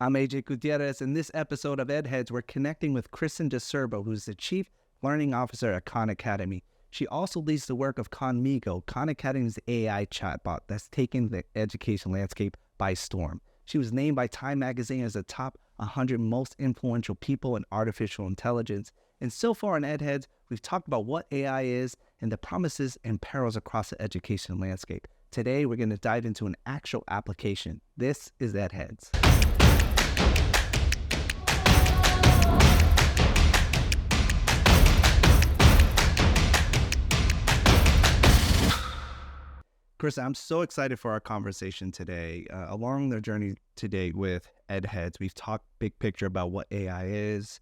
I'm AJ Gutierrez. In this episode of EdHeads, we're connecting with Kristen DeSerbo, who's the Chief Learning Officer at Khan Academy. She also leads the work of Khanmigo, Khan Academy's AI chatbot that's taken the education landscape by storm. She was named by Time Magazine as the top 100 most influential people in artificial intelligence. And so far on EdHeads, we've talked about what AI is and the promises and perils across the education landscape. Today, we're going to dive into an actual application. This is EdHeads. Chris, I'm so excited for our conversation today. Along the journey today with EdHeads, we've talked big picture about what AI is,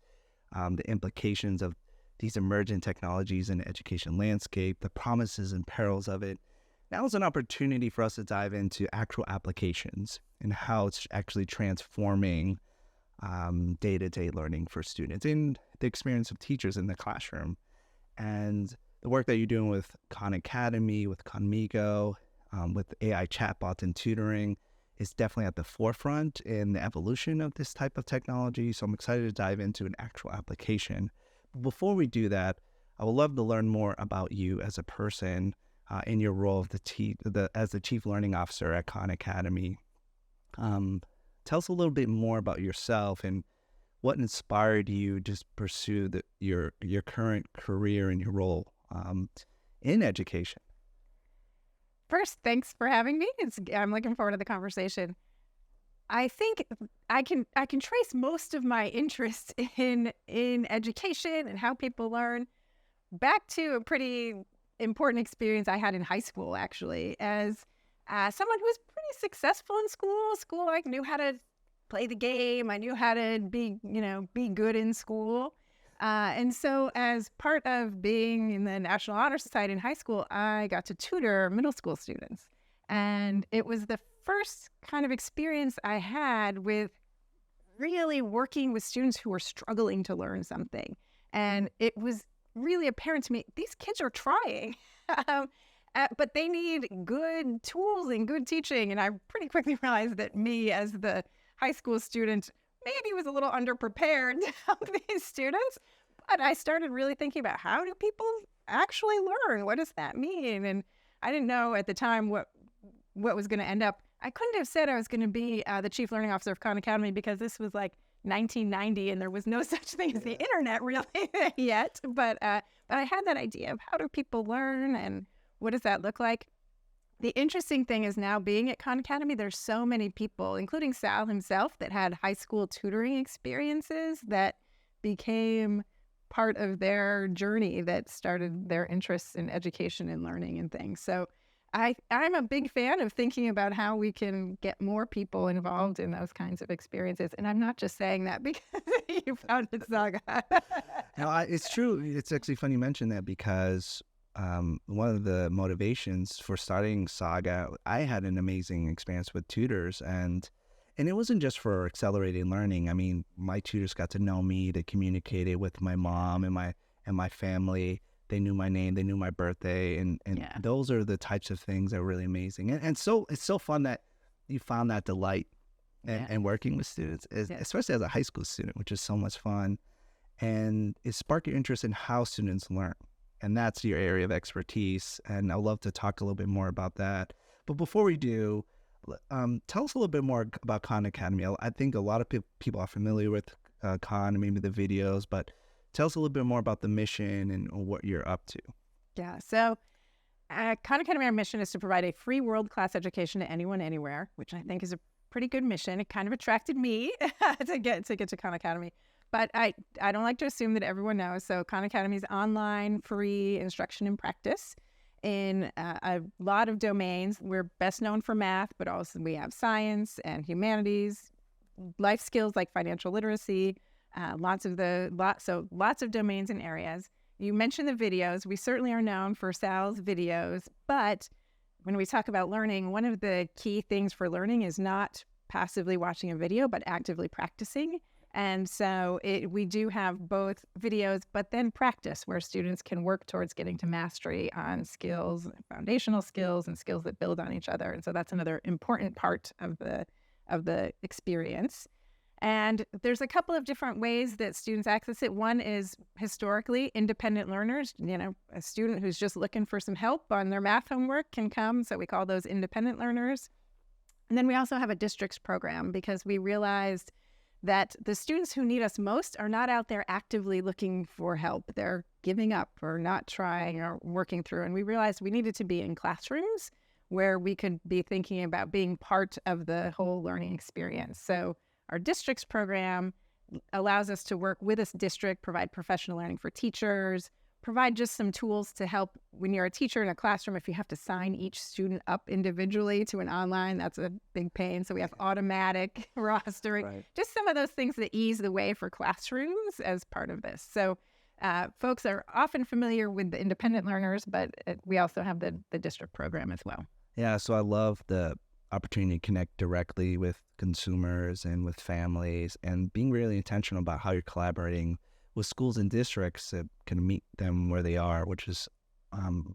the implications of these emerging technologies in the education landscape, the promises and perils of it. Now is an opportunity for us to dive into actual applications and how it's actually transforming day-to-day learning for students and the experience of teachers in the classroom. And the work that you're doing with Khan Academy, with Khanmigo, with AI chatbots and tutoring is definitely at the forefront in the evolution of this type of technology. So I'm excited to dive into an actual application. But before we do that, I would love to learn more about you as a person in your role of as the Chief Learning Officer at Khan Academy. Tell us a little bit more about yourself and what inspired you to pursue your current career and your role in education. First, thanks for having me. I'm looking forward to the conversation. I think I can trace most of my interest in education and how people learn back to a pretty important experience I had in high school, actually. As someone who was pretty successful in school, I knew how to play the game. I knew how to be good in school. And so as part of being in the National Honor Society in high school, I got to tutor middle school students. And it was the first kind of experience I had with really working with students who were struggling to learn something. And it was really apparent to me, these kids are trying, but they need good tools and good teaching. And I pretty quickly realized that me as the high school student maybe was a little underprepared to help these students, but I started really thinking about how do people actually learn? What does that mean? And I didn't know at the time what was going to end up. I couldn't have said I was going to be the Chief Learning Officer of Khan Academy because this was like 1990 and there was no such thing as the internet really yet. But I had that idea of how do people learn and what does that look like? The interesting thing is now being at Khan Academy, there's so many people, including Sal himself, that had high school tutoring experiences that became part of their journey that started their interests in education and learning and things. So I'm a big fan of thinking about how we can get more people involved in those kinds of experiences. And I'm not just saying that because you founded Saga. No, it's true. It's actually funny you mention that because one of the motivations for starting Saga, I had an amazing experience with tutors, and it wasn't just for accelerating learning. I mean, my tutors got to know me. They communicated with my mom and my family. They knew my name. They knew my birthday, and Yeah. those are the types of things that are really amazing. And so it's so fun that you found that delight and working with students, especially as a high school student, which is so much fun, and it sparked your interest in how students learn. And that's your area of expertise. And I'd love to talk a little bit more about that. But before we do, tell us a little bit more about Khan Academy. I think a lot of people are familiar with Khan and maybe the videos, but tell us a little bit more about the mission and what you're up to. Yeah. So at Khan Academy, our mission is to provide a free world-class education to anyone, anywhere, which I think is a pretty good mission. It kind of attracted me to get to Khan Academy. But I don't like to assume that everyone knows. So Khan Academy is online, free instruction and practice in a lot of domains. We're best known for math, but also we have science and humanities, life skills like financial literacy, lots of domains and areas. You mentioned the videos. We certainly are known for Sal's videos, but when we talk about learning, one of the key things for learning is not passively watching a video, but actively practicing. And so we do have both videos, but then practice where students can work towards getting to mastery on skills, foundational skills and skills that build on each other. And so that's another important part of the experience. And there's a couple of different ways that students access it. One is historically independent learners. A student who's just looking for some help on their math homework can come. So we call those independent learners. And then we also have a districts program because we realized that the students who need us most are not out there actively looking for help. They're giving up or not trying or working through. And we realized we needed to be in classrooms where we could be thinking about being part of the whole learning experience. So our districts program allows us to work with a district, provide professional learning for teachers, provide just some tools to help when you're a teacher in a classroom. If you have to sign each student up individually to an online, that's a big pain. So we have automatic rostering, Right. just some of those things that ease the way for classrooms as part of this. So folks are often familiar with the independent learners, but we also have the district program as well. Yeah, so I love the opportunity to connect directly with consumers and with families and being really intentional about how you're collaborating with schools and districts that can meet them where they are, which is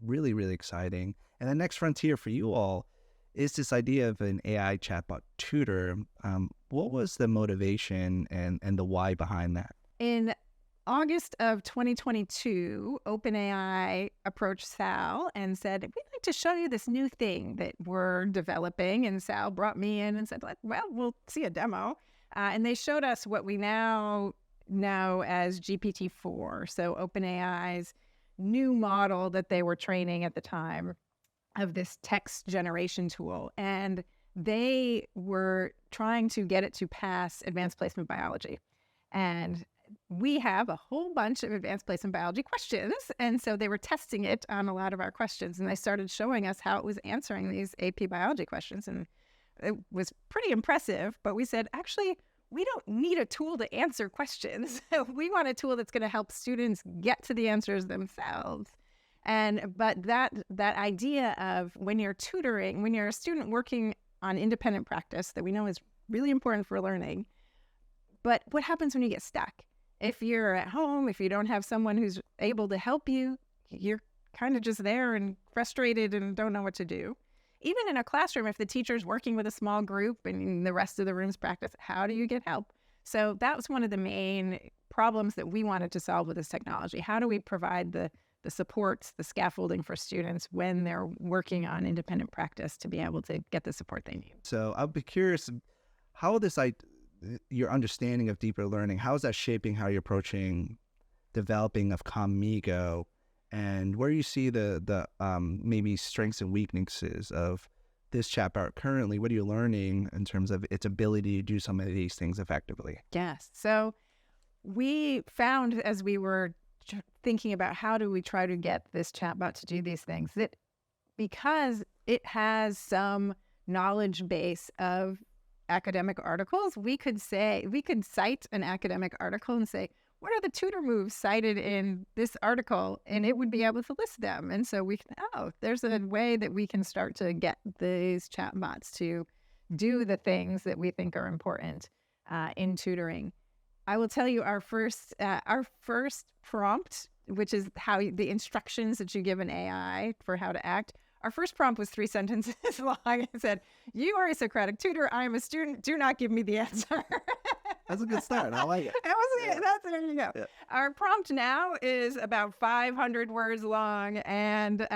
really, really exciting. And the next frontier for you all is this idea of an AI chatbot tutor. What was the motivation and the why behind that? In August of 2022, OpenAI approached Sal and said, we'd like to show you this new thing that we're developing. And Sal brought me in and said, well, we'll see a demo. And they showed us what we now know as GPT-4. So OpenAI's new model that they were training at the time of this text generation tool. And they were trying to get it to pass advanced placement biology. And we have a whole bunch of advanced placement biology questions. And so they were testing it on a lot of our questions. And they started showing us how it was answering these AP biology questions. And it was pretty impressive. But we said, actually, we don't need a tool to answer questions. We want a tool that's going to help students get to the answers themselves. But that idea of when you're tutoring, when you're a student working on independent practice that we know is really important for learning, but what happens when you get stuck? If you're at home, if you don't have someone who's able to help you, you're kind of just there and frustrated and don't know what to do. Even in a classroom, if the teacher's working with a small group and the rest of the room's practice, how do you get help? So that was one of the main problems that we wanted to solve with this technology. How do we provide the supports, the scaffolding for students when they're working on independent practice to be able to get the support they need? So I'd be curious how your understanding of deeper learning, how is that shaping how you're approaching developing of Commigo, and where you see the maybe strengths and weaknesses of this chatbot currently? What are you learning in terms of its ability to do some of these things effectively? Yes. So we found as we were thinking about how do we try to get this chatbot to do these things, that because it has some knowledge base of academic articles, we could cite an academic article and say, what are the tutor moves cited in this article? And it would be able to list them. And so there's a way that we can start to get these chatbots to do the things that we think are important in tutoring. I will tell you our first prompt, which is how the instructions that you give an AI for how to act. Our first prompt was 3 sentences long. It said, "You are a Socratic tutor. I am a student. Do not give me the answer." That's a good start. I like it. There you go. Yeah. Our prompt now is about 500 words long, and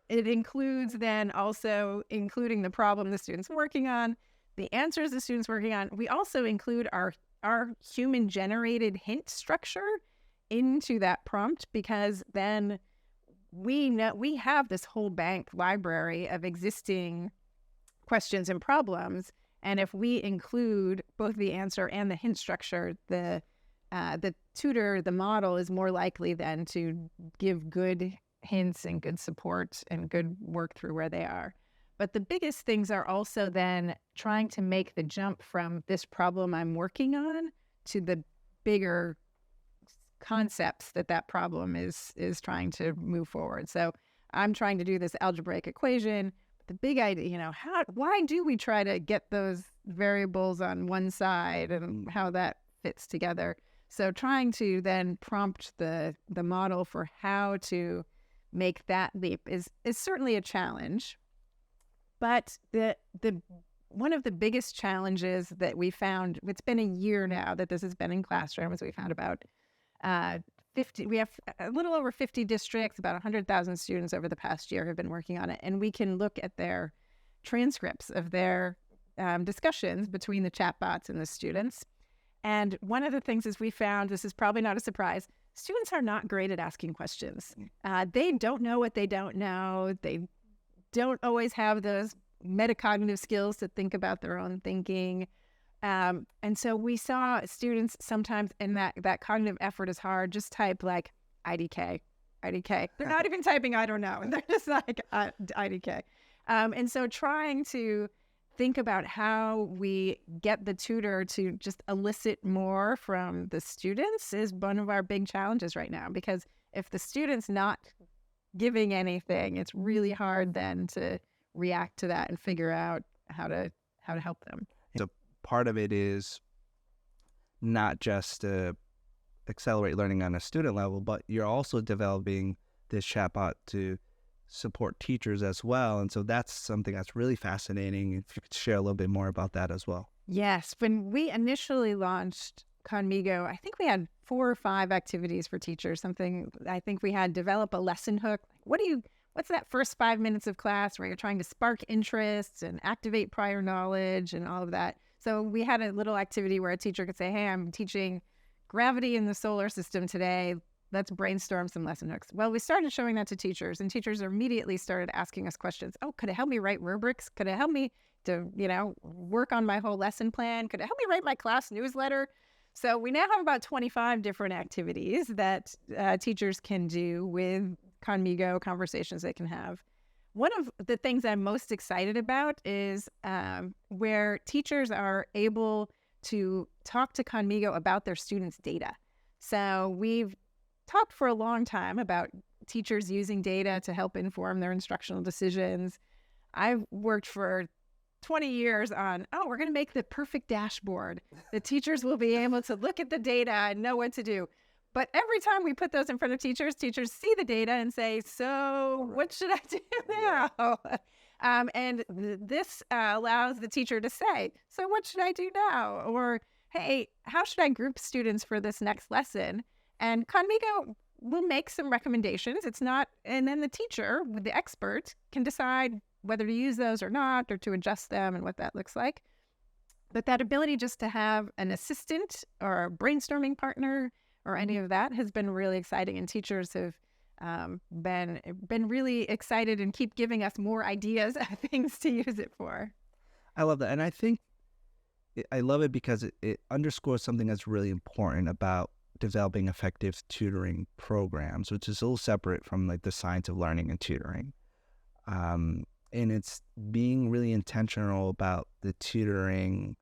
it includes then also including the problem the student's working on, the answers the student's working on. We also include our human-generated hint structure into that prompt, because then we have this whole bank library of existing questions and problems. And if we include both the answer and the hint structure, the tutor, the model, is more likely then to give good hints and good support and good work through where they are. But the biggest things are also then trying to make the jump from this problem I'm working on to the bigger concepts that problem is trying to move forward. So I'm trying to do this algebraic equation. The big idea, why do we try to get those variables on one side and how that fits together? So trying to then prompt the model for how to make that leap is certainly a challenge. But the one of the biggest challenges that we found, it's been a year now that this has been in classrooms. We found about 50, we have a little over 50 districts, about 100,000 students over the past year have been working on it. And we can look at their transcripts of their discussions between the chatbots and the students. And one of the things is we found, this is probably not a surprise, students are not great at asking questions. They don't know what they don't know. They don't always have those metacognitive skills to think about their own thinking. And so we saw students sometimes, and that cognitive effort is hard, just type like IDK. They're not even typing I don't know. They're just like IDK. And so trying to think about how we get the tutor to just elicit more from the students is one of our big challenges right now, because if the student's not giving anything, it's really hard then to react to that and figure out how to help them. So part of it is not just to accelerate learning on a student level, but you're also developing this chatbot to support teachers as well. And so that's something that's really fascinating. If you could share a little bit more about that as well. Yes. When we initially launched Khanmigo, I think we had 4 or 5 activities for teachers. I think we had develop a lesson hook. What's that first 5 minutes of class where you're trying to spark interests and activate prior knowledge and all of that? So we had a little activity where a teacher could say, hey, I'm teaching gravity in the solar system today. Let's brainstorm some lesson hooks. Well, we started showing that to teachers, and teachers immediately started asking us questions. Oh, could it help me write rubrics? Could it help me to, work on my whole lesson plan? Could it help me write my class newsletter? So we now have about 25 different activities that teachers can do with Khanmigo, conversations they can have. One of the things I'm most excited about is where teachers are able to talk to Khanmigo about their students' data. So we've talked for a long time about teachers using data to help inform their instructional decisions. I've worked for 20 years on, we're going to make the perfect dashboard. The teachers will be able to look at the data and know what to do. But every time we put those in front of teachers see the data and say, so what should I do now? And this allows the teacher to say, so what should I do now? Or, hey, how should I group students for this next lesson? And Khanmigo will make some recommendations. And then the teacher, the expert, can decide whether to use those or not, or to adjust them and what that looks like. But that ability just to have an assistant or a brainstorming partner or any of that has been really exciting. And teachers have been really excited and keep giving us more ideas of things to use it for. I love that. And I think I love it because it underscores something that's really important about developing effective tutoring programs, which is a little separate from like the science of learning and tutoring. And it's being really intentional about the tutoring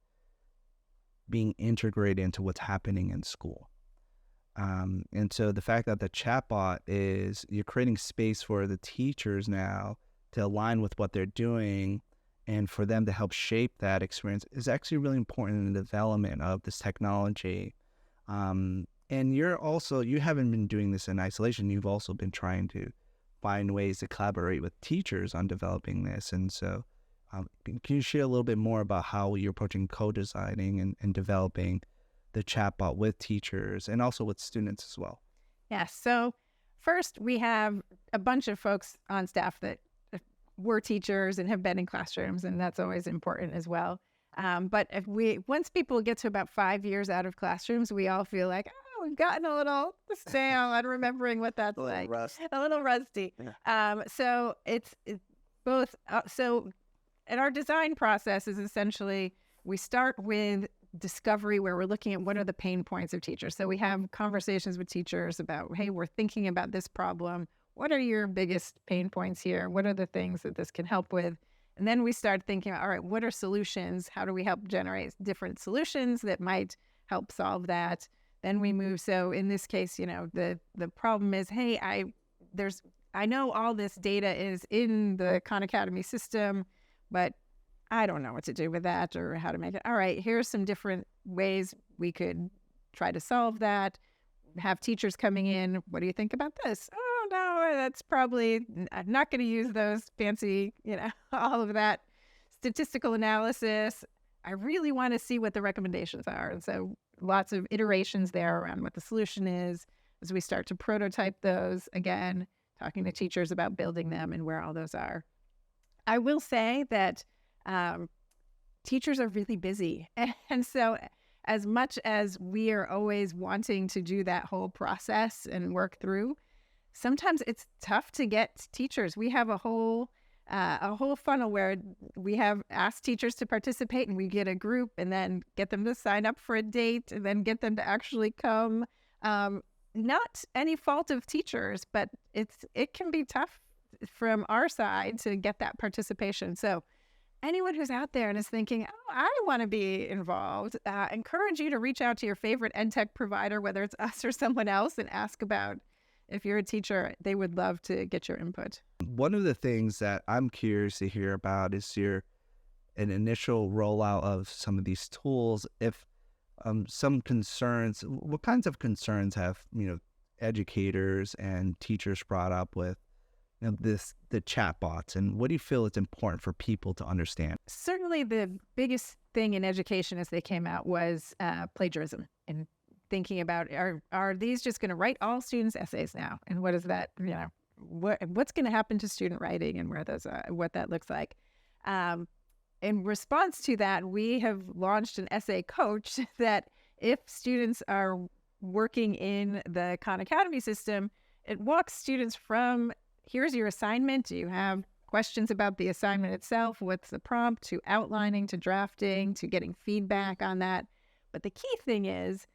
being integrated into what's happening in school. And so the fact that the chatbot you're creating space for the teachers now to align with what they're doing and for them to help shape that experience is actually really important in the development of this technology. And you haven't been doing this in isolation. You've also been trying to find ways to collaborate with teachers on developing this. And so can you share a little bit more about how you're approaching co-designing and developing the chatbot with teachers and also with students as well? Yes. So first, we have a bunch of folks on staff that were teachers and have been in classrooms, and that's always important as well. But once people get to about 5 years out of classrooms, we all feel like, we've gotten a little stale on remembering what that's like. A little rusty. Yeah. So it's both. And our design process is essentially, we start with discovery where we're looking at what are the pain points of teachers. So we have conversations with teachers about, hey, we're thinking about this problem. What are your biggest pain points here? What are the things that this can help with? And then we start thinking, all right, what are solutions? How do we help generate different solutions that might help solve that? Then we move. So in this case, the problem is, hey, I know all this data is in the Khan Academy system, but I don't know what to do with that or how to make it. All right, here's some different ways we could try to solve that. Have teachers coming in. What do you think about this? Oh, no, that's probably, I'm not going to use those fancy, all of that statistical analysis. I really want to see what the recommendations are. And so lots of iterations there around what the solution is as we start to prototype those, again, talking to teachers about building them and where all those are. I will say that teachers are really busy. And so as much as we are always wanting to do that whole process and work through, sometimes it's tough to get teachers. We have a whole funnel where we have asked teachers to participate, and we get a group and then get them to sign up for a date and then get them to actually come. Not any fault of teachers, but it can be tough from our side to get that participation. So anyone who's out there and is thinking, oh, I want to be involved, encourage you to reach out to your favorite EdTech provider, whether it's us or someone else, and ask about, if you're a teacher, they would love to get your input. One of the things that I'm curious to hear about is an initial rollout of some of these tools. If some concerns, what kinds of concerns have educators and teachers brought up with the chatbots, and what do you feel it's important for people to understand? Certainly, the biggest thing in education as they came out was plagiarism, and thinking about, are these just going to write all students' essays now? And what is that, what's going to happen to student writing and where those what that looks like? In response to that, we have launched an essay coach that if students are working in the Khan Academy system, it walks students from, here's your assignment. Do you have questions about the assignment itself? What's the prompt? To outlining, to drafting, to getting feedback on that. But the key thing is,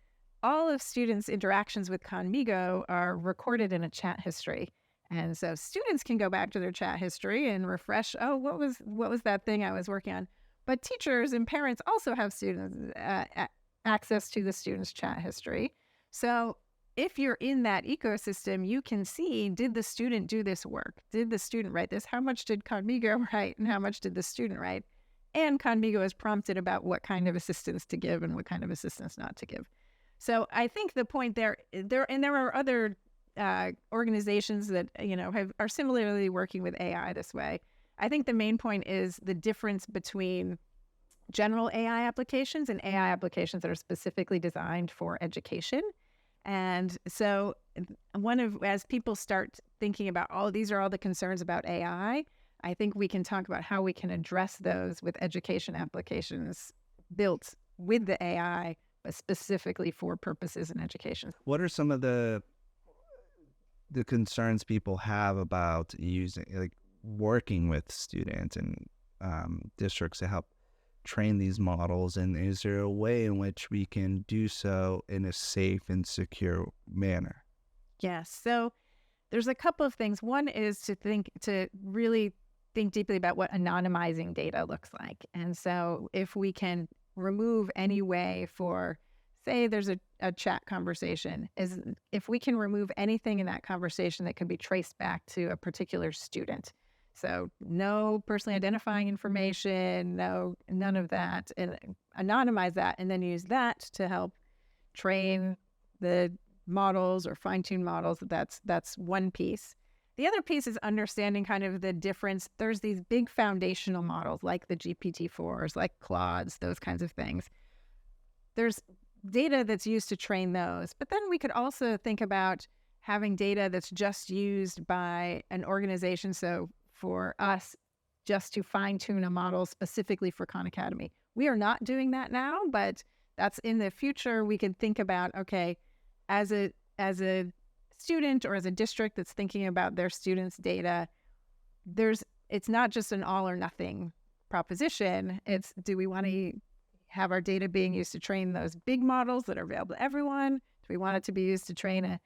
all of students' interactions with Khanmigo are recorded in a chat history. And so students can go back to their chat history and refresh, oh, what was that thing I was working on? But teachers and parents also have students access to the students' chat history. So if you're in that ecosystem, you can see, did the student do this work? Did the student write this? How much did Khanmigo write and how much did the student write? And Khanmigo is prompted about what kind of assistance to give and what kind of assistance not to give. So I think the point there are other organizations that are similarly working with AI this way. I think the main point is the difference between general AI applications and AI applications that are specifically designed for education. And so as people start thinking about, oh, these are all the concerns about AI, I think we can talk about how we can address those with education applications built with the AI, but specifically for purposes in education. What are some of the concerns people have about working with students and districts to help train these models? And is there a way in which we can do so in a safe and secure manner? Yes. So there's a couple of things. One is to really think deeply about what anonymizing data looks like. And so if we can remove any way for, say there's a chat conversation, is if we can remove anything in that conversation that can be traced back to a particular student. So no personally identifying information, none of that, and anonymize that, and then use that to help train the models or fine-tune models. That's one piece. The other piece is understanding kind of the difference. There's these big foundational models like the GPT-4s, like Claudes, those kinds of things. There's data that's used to train those, but then we could also think about having data that's just used by an organization. So for us, just to fine-tune a model specifically for Khan Academy. We are not doing that now, but that's in the future. We can think about, okay, as a student or as a district that's thinking about their students' data, it's not just an all or nothing proposition. It's, do we want to have our data being used to train those big models that are available to everyone? Do we want it to be used to train an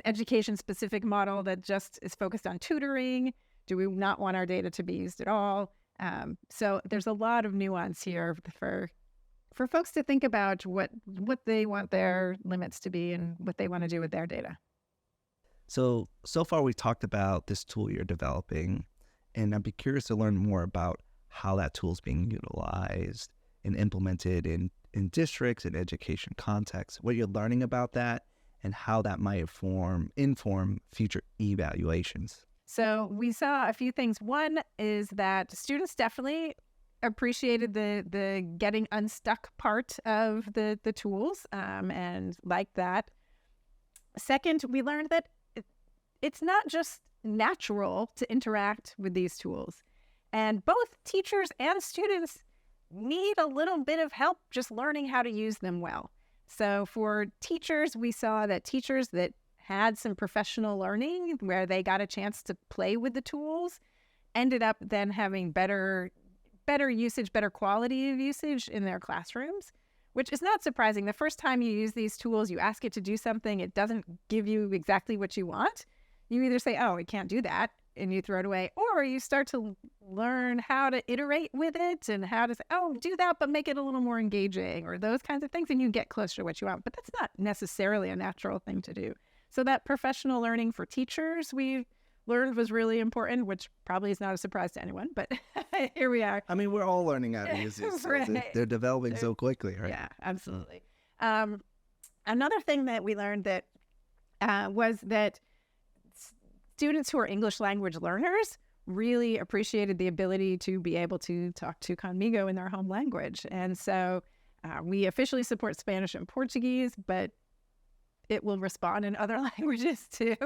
education-specific model that just is focused on tutoring? Do we not want our data to be used at all? So there's a lot of nuance here for folks to think about what they want their limits to be and what they want to do with their data. So far we talked about this tool you're developing, and I'd be curious to learn more about how that tool is being utilized and implemented in districts and education contexts, what you're learning about that, and how that might inform future evaluations. So we saw a few things. One is that students definitely appreciated the getting unstuck part of the tools, and like that. Second, we learned that it's not just natural to interact with these tools. And both teachers and students need a little bit of help just learning how to use them well. So for teachers, we saw that teachers that had some professional learning where they got a chance to play with the tools ended up then having better usage, better quality of usage in their classrooms, which is not surprising. The first time you use these tools, you ask it to do something, it doesn't give you exactly what you want. You either say, oh, it can't do that, and you throw it away, or you start to learn how to iterate with it and how to say, oh, do that, but make it a little more engaging, or those kinds of things, and you get closer to what you want. But that's not necessarily a natural thing to do. So that professional learning for teachers we learned was really important, which probably is not a surprise to anyone, but here we are. I mean, we're all learning how to use these tools. Right. They're developing so quickly, right? Yeah, absolutely. Another thing that we learned that was that students who are English language learners really appreciated the ability to be able to talk to Conmigo in their home language. And so we officially support Spanish and Portuguese, but it will respond in other languages too.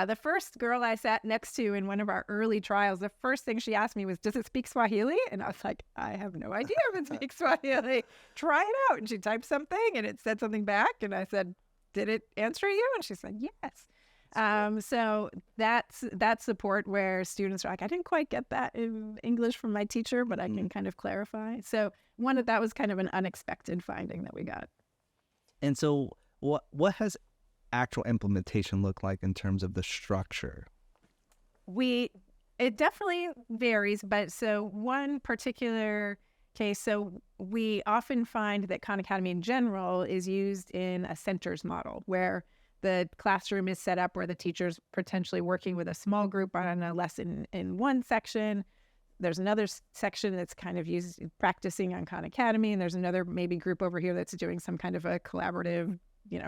The first girl I sat next to in one of our early trials, the first thing she asked me was, does it speak Swahili? And I was like, I have no idea if it speaks Swahili. Try it out. And she typed something and it said something back. And I said, did it answer you? And she said, yes. So that's support where students are like, I didn't quite get that in English from my teacher, but I can kind of clarify. So that was kind of an unexpected finding that we got. And so what has actual implementation look like in terms of the structure? It definitely varies, but so one particular case, so we often find that Khan Academy in general is used in a centers model where the classroom is set up where the teacher's potentially working with a small group on a lesson in one section. There's another section that's kind of practicing on Khan Academy, and there's another maybe group over here that's doing some kind of a collaborative,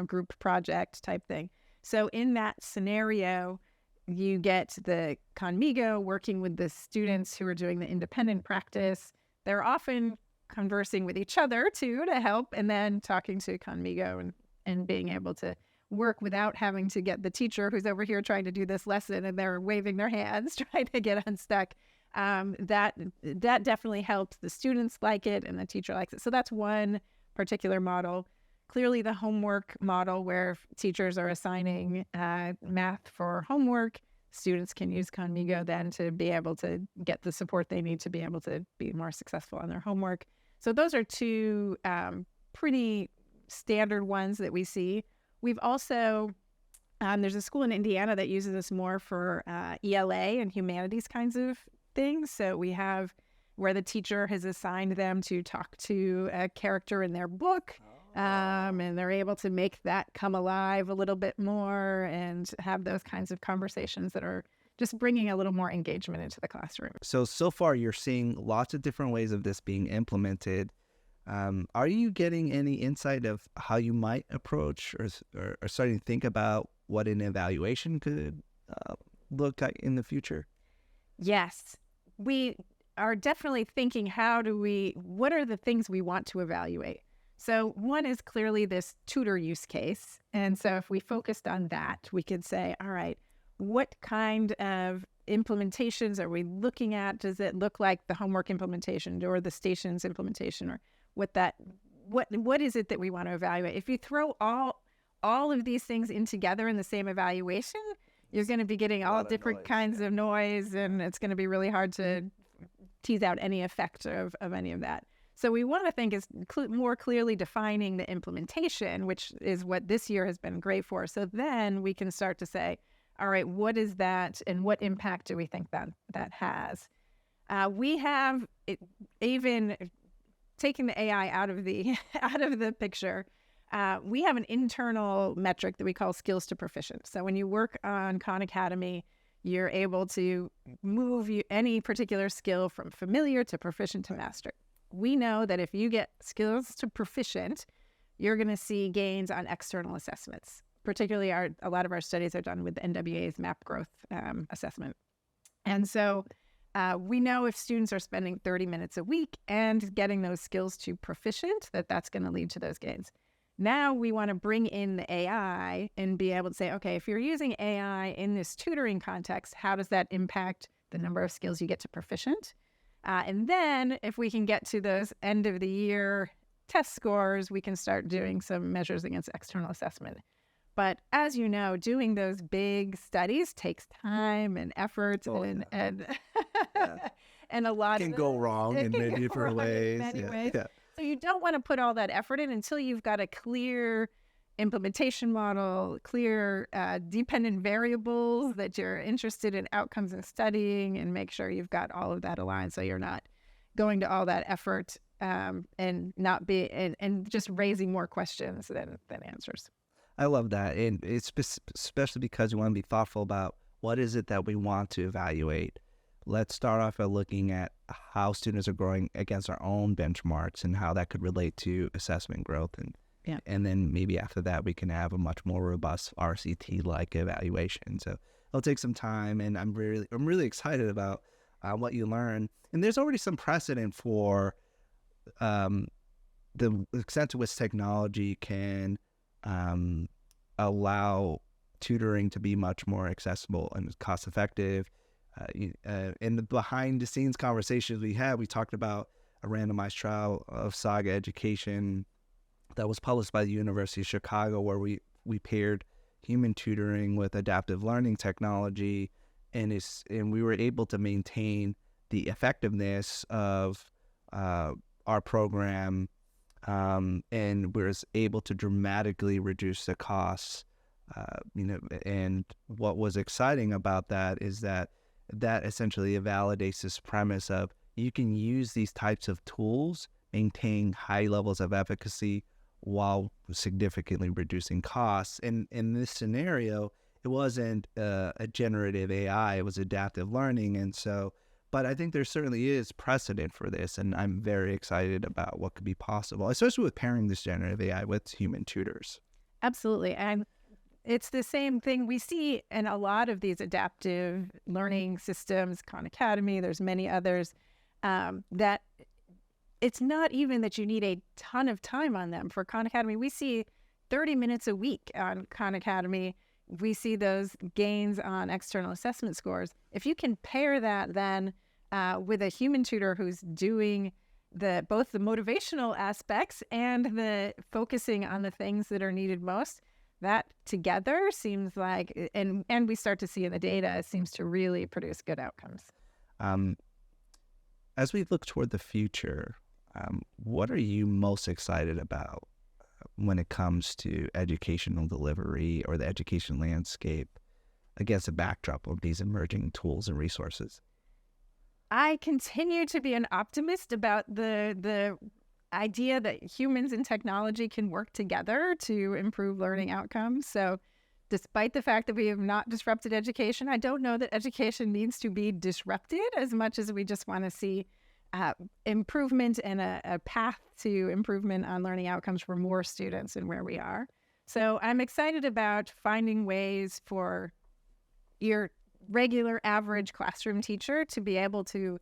group project type thing. So in that scenario, you get the Conmigo working with the students who are doing the independent practice. They're often conversing with each other too to help, and then talking to Conmigo and being able to work without having to get the teacher who's over here trying to do this lesson and they're waving their hands trying to get unstuck. That definitely helps. The students like it and the teacher likes it. So that's one particular model. Clearly the homework model where teachers are assigning math for homework, students can use Conmigo then to be able to get the support they need to be able to be more successful on their homework. So those are two pretty standard ones that we see. We've also, there's a school in Indiana that uses this more for ELA and humanities kinds of things. So we have where the teacher has assigned them to talk to a character in their book, and they're able to make that come alive a little bit more and have those kinds of conversations that are just bringing a little more engagement into the classroom. So far you're seeing lots of different ways of this being implemented. Are you getting any insight of how you might approach or starting to think about what an evaluation could look like in the future? Yes, we are definitely thinking, what are the things we want to evaluate? So one is clearly this tutor use case. And so if we focused on that, we could say, all right, what kind of implementations are we looking at? Does it look like the homework implementation or the stations implementation, or what is it that we want to evaluate? If you throw all of these things in together in the same evaluation, you're going to be getting all different kinds of noise, and it's going to be really hard to tease out any effect of any of that. So we want to think is more clearly defining the implementation, which is what this year has been great for. So then we can start to say, all right, what is that, and what impact do we think that has? We have even taking the AI out of the picture. We have an internal metric that we call skills to proficient. So when you work on Khan Academy, you're able to move any particular skill from familiar to proficient to master. We know that if you get skills to proficient, you're going to see gains on external assessments. Particularly, a lot of our studies are done with the NWA's MAP growth assessment. And so We know if students are spending 30 minutes a week and getting those skills to proficient, that's going to lead to those gains. Now we want to bring in the AI and be able to say, okay, if you're using AI in this tutoring context, how does that impact the number of skills you get to proficient? And then if we can get to those end of the year test scores, we can start doing some measures against external assessment. But as you know, doing those big studies takes time and effort and and a lot can go wrong in many different ways. Yeah. So you don't want to put all that effort in until you've got a clear implementation model, clear dependent variables that you're interested in outcomes and studying, and make sure you've got all of that aligned so you're not going to all that effort and not be and just raising more questions than answers. I love that. And it's especially because we want to be thoughtful about what is it that we want to evaluate. Let's start off by looking at how students are growing against our own benchmarks and how that could relate to assessment growth. And then maybe after that, we can have a much more robust RCT-like evaluation. So it'll take some time, and I'm really excited about what you learn. And there's already some precedent for the extent to which technology can allow tutoring to be much more accessible and cost-effective. In the behind-the-scenes conversations we had, we talked about a randomized trial of Saga Education that was published by the University of Chicago, where we paired human tutoring with adaptive learning technology, and we were able to maintain the effectiveness of our program, and we were able to dramatically reduce the costs. And what was exciting about that is that essentially validates this premise of you can use these types of tools, maintain high levels of efficacy while significantly reducing costs. And in this scenario, it wasn't a generative AI, it was adaptive learning. And so, but I think there certainly is precedent for this, and I'm very excited about what could be possible, especially with pairing this generative AI with human tutors. Absolutely. And it's the same thing we see in a lot of these adaptive learning systems, Khan Academy, there's many others, that it's not even that you need a ton of time on them. For Khan Academy, we see 30 minutes a week on Khan Academy. We see those gains on external assessment scores. If you can pair that then with a human tutor who's doing both the motivational aspects and the focusing on the things that are needed most, that together seems like, and we start to see in the data, it seems to really produce good outcomes. As we look toward the future, what are you most excited about when it comes to educational delivery or the education landscape against a backdrop of these emerging tools and resources? I continue to be an optimist about the idea that humans and technology can work together to improve learning outcomes. So despite the fact that we have not disrupted education, I don't know that education needs to be disrupted as much as we just want to see improvement and a path to improvement on learning outcomes for more students and where we are. So I'm excited about finding ways for your regular average classroom teacher to be able to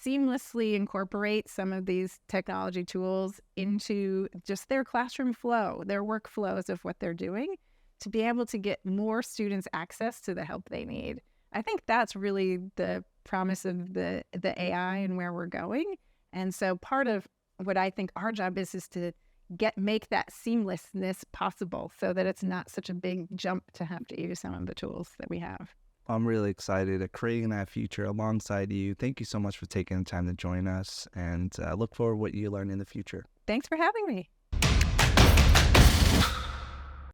seamlessly incorporate some of these technology tools into just their classroom flow, their workflows of what they're doing, to be able to get more students access to the help they need. I think that's really the promise of the AI and where we're going. And so part of what I think our job is to make that seamlessness possible so that it's not such a big jump to have to use some of the tools that we have. I'm really excited at creating that future alongside you. Thank you so much for taking the time to join us, and look forward to what you learn in the future. Thanks for having me.